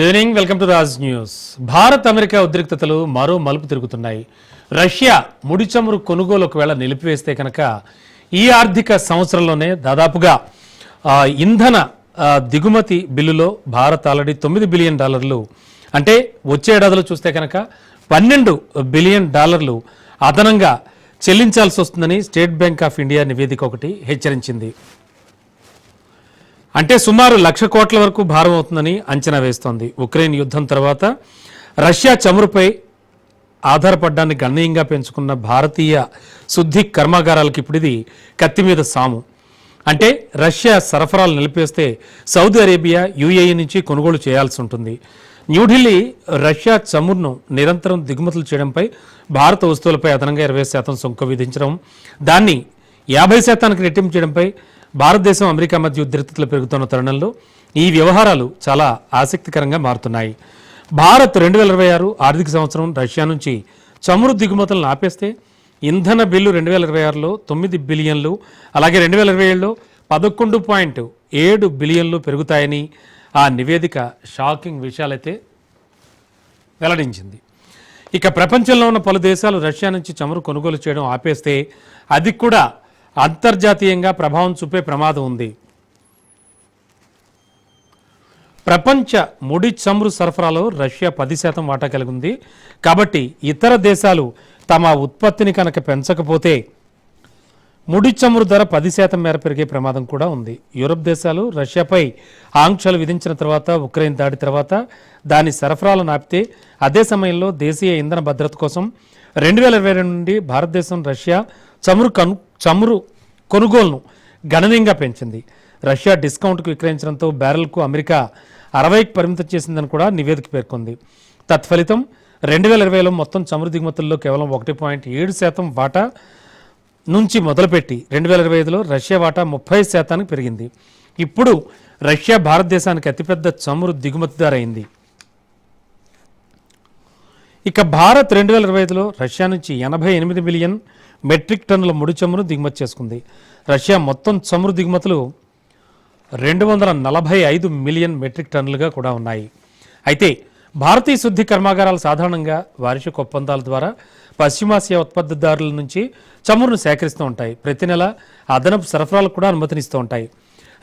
Evening welcome to Raj news. Bharat America ఉద్రిక్తతలు మరో మలుపు తిరుగుతున్నాయి. రష్యా ముడి చమురు కొనుగోలు ఒకవేళ నిలిపివేస్తే కనుక ఈ ఆర్థిక సంవత్సరంలోనే దాదాపుగా ఇంధన దిగుమతి బిల్లులో భారత్ ఆల్రెడీ $9 బిలియన్ అంటే వచ్చే ఏడాదిలో చూస్తే కనుక $12 బిలియన్ అదనంగా చెల్లించాల్సి వస్తుందని స్టేట్ బ్యాంక్ ఆఫ్ ఇండియా నివేదిక ఒకటి హెచ్చరించింది. అంటే సుమారు 1,00,000 కోట్ల వరకు భారం అవుతుందని అంచనా వేస్తోంది. ఉక్రెయిన్ యుద్ధం తర్వాత రష్యా చమురుపై ఆధారపడ్డాన్ని గణనీయంగా పెంచుకున్న భారతీయ శుద్ధి కర్మాగారాలకు ఇప్పుడు ఇది కత్తి మీద సాము. అంటే రష్యా సరఫరాలు నిలిపేస్తే సౌదీ అరేబియా, యుఏఈ నుంచి కొనుగోలు చేయాల్సి ఉంటుంది. న్యూఢిల్లీ రష్యా చమురును నిరంతరం దిగుమతులు చేయడంపై భారత వస్తువులపై అదనంగా 20% సుంకం విధించడం, దాన్ని 50% రెట్టింపు చేయడంపై భారతదేశం అమెరికా మధ్య ఉద్రిక్తతలు పెరుగుతున్న తరుణంలో ఈ వ్యవహారాలు చాలా ఆసక్తికరంగా మారుతున్నాయి. భారత్ 2026 ఆర్థిక సంవత్సరం రష్యా నుంచి చమురు దిగుమతులను ఆపేస్తే ఇంధన బిల్లు 2026లో $9 బిలియన్లు, అలాగే 2027లో $11.7 బిలియన్లు పెరుగుతాయని ఆ నివేదిక షాకింగ్ విషయాలైతే వెల్లడించింది. ఇక ప్రపంచంలో ఉన్న పలు దేశాలు రష్యా నుంచి చమురు కొనుగోలు చేయడం ఆపేస్తే అది కూడా అంతర్జాతీయంగా ప్రభావం చూపే ప్రమాదం ఉంది. ప్రపంచ ముడి చమురు సరఫరాలో రష్యా 10% వాటా కలిగి ఉంది. కాబట్టి ఇతర దేశాలు తమ ఉత్పత్తిని కనుక పెంచకపోతే ముడి చమురు ధర 10% మేర పెరిగే ప్రమాదం కూడా ఉంది. యూరప్ దేశాలు రష్యాపై ఆంక్షలు విధించిన తర్వాత, ఉక్రెయిన్ దాడి తర్వాత దాని సరఫరాలను ఆపితే అదే సమయంలో దేశీయ ఇంధన భద్రత కోసం 2022 నుండి భారతదేశం రష్యా చమురు కొనుగోలును గణనీయంగా పెంచింది. రష్యా డిస్కౌంట్కు విక్రయించడంతో బ్యారెల్కు అమెరికా 60కి పరిమితం చేసిందని కూడా నివేదిక పేర్కొంది. తత్ఫలితం 2020లో మొత్తం చమురు దిగుమతుల్లో కేవలం 1.7% వాటా నుంచి మొదలుపెట్టి 2025లో రష్యా వాటా 30% పెరిగింది. ఇప్పుడు రష్యా భారతదేశానికి అతిపెద్ద చమురు దిగుమతిదారు అయింది. ఇక భారత్ 2025లో రష్యా నుంచి 88 మిలియన్ మెట్రిక్ టన్నుల ముడి చమురు దిగుమతి చేసుకుంది. రష్యా మొత్తం చమురు దిగుమతులు 245 మిలియన్ మెట్రిక్ టన్నులుగా కూడా ఉన్నాయి. అయితే భారతీయ శుద్ధి కర్మాగారాలు సాధారణంగా వార్షిక ఒప్పందాల ద్వారా పశ్చిమాసియా ఉత్పత్తిదారుల నుంచి చమురును సేకరిస్తూ ఉంటాయి. ప్రతి నెల అదనపు సరఫరాలకు కూడా అనుమతినిస్తూ ఉంటాయి.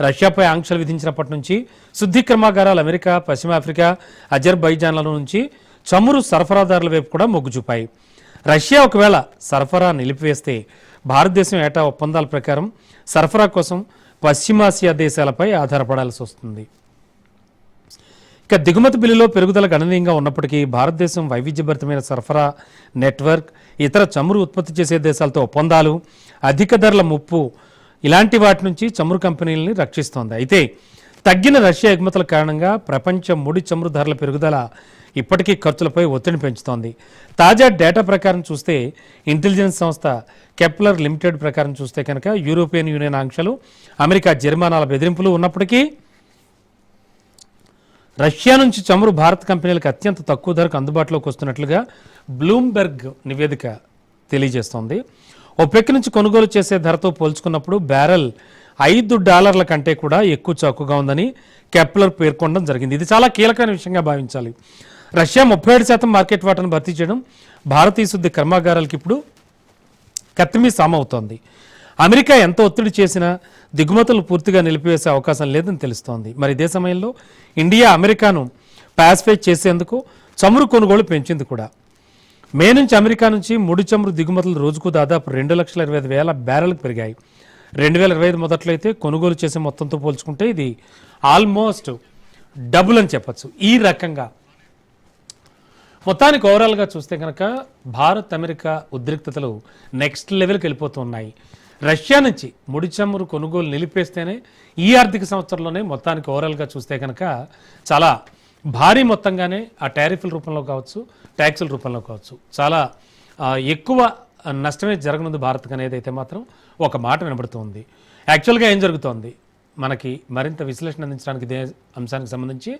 రష్యాపై ఆంక్షలు విధించినప్పటి నుంచి శుద్ధి కర్మాగారాలు అమెరికా, పశ్చిమ ఆఫ్రికా, అజర్బైజాన్ల నుంచి చమురు సరఫరాదారుల వైపు కూడా మొగ్గు చూపాయి. రష్యా ఒకవేళ సరఫరా నిలిపివేస్తే భారతదేశం ఏటా ఒప్పందాల ప్రకారం సరఫరా కోసం పశ్చిమాసియా దేశాలపై ఆధారపడాల్సి వస్తుంది. ఇక దిగుమతి బిల్లులో పెరుగుదల గణనీయంగా ఉన్నప్పటికీ భారతదేశం వైవిధ్యభరితమైన సరఫరా నెట్వర్క్, ఇతర చమురు ఉత్పత్తి చేసే దేశాలతో ఒప్పందాలు, అధిక ధరల ముప్పు ఇలాంటి వాటి నుంచి చమురు కంపెనీలని రక్షిస్తోంది. అయితే తగ్గిన రష్యా ఎగుమతుల కారణంగా ప్రపంచ ముడి చమురు ధరల పెరుగుదల ఇప్పటికీ ఖర్చులపై ఒత్తిడిని పెంచుతోంది. తాజా డేటా ప్రకారం చూస్తే ఇంటెలిజెన్స్ సంస్థ కెప్లర్ లిమిటెడ్ ప్రకారం చూస్తే కనుక యూరోపియన్ యూనియన్ ఆంక్షలు, అమెరికా జరిమానాల బెదిరింపులు ఉన్నప్పటికీ రష్యా నుంచి చమురు భారత కంపెనీలకు అత్యంత తక్కువ ధరకు అందుబాటులోకి వస్తున్నట్లుగా బ్లూంబెర్గ్ నివేదిక తెలియజేస్తోంది. ఒపెక్ నుంచి కొనుగోలు చేసే ధరతో పోల్చుకున్నప్పుడు బ్యారెల్ $5 కంటే కూడా ఎక్కువ చౌకగా ఉందని కెప్లర్ పేర్కొనడం జరిగింది. ఇది చాలా కీలకమైన విషయంగా భావించాలి. రష్యా 37% మార్కెట్ వాటాను భర్తీ చేయడం భారతీయ శుద్ధి కర్మాగారాలకు ఇప్పుడు కత్తిమీ సామవుతోంది. అమెరికా ఎంత ఒత్తిడి చేసినా దిగుమతులు పూర్తిగా నిలిపివేసే అవకాశం లేదని తెలుస్తోంది. మరి ఇదే సమయంలో ఇండియా అమెరికాను పాసిఫై చేసేందుకు చమురు కొనుగోలు పెంచింది కూడా. మే నుంచి అమెరికా నుంచి ముడి చమురు దిగుమతులు రోజుకు దాదాపు 2,25,000 బ్యారెల్కు పెరిగాయి. 2025 మొదట్లో అయితే కొనుగోలు చేసే మొత్తంతో పోల్చుకుంటే ఇది ఆల్మోస్ట్ డబుల్ అని చెప్పచ్చు. ఈ రకంగా మొత్తానికి ఓవరాల్గా చూస్తే కనుక భారత్ అమెరికా ఉద్రిక్తతలు నెక్స్ట్ లెవెల్కి వెళ్ళిపోతున్నాయి. రష్యా నుంచి ముడి చమురు కొనుగోలు నిలిపేస్తేనే ఈ ఆర్థిక సంవత్సరంలోనే మొత్తానికి ఓవరాల్గా చూస్తే కనుక చాలా భారీ మొత్తంగానే ఆ టారిఫ్ల రూపంలో కావచ్చు, ట్యాక్సుల రూపంలో కావచ్చు చాలా ఎక్కువ నష్టమే జరగనుంది భారత్కి అనేది అయితే మాత్రం ఒక మాట వినబడుతుంది. యాక్చువల్గా ఏం జరుగుతోంది మనకి మరింత విశ్లేషణ అందించడానికి ఇదే అంశానికి సంబంధించి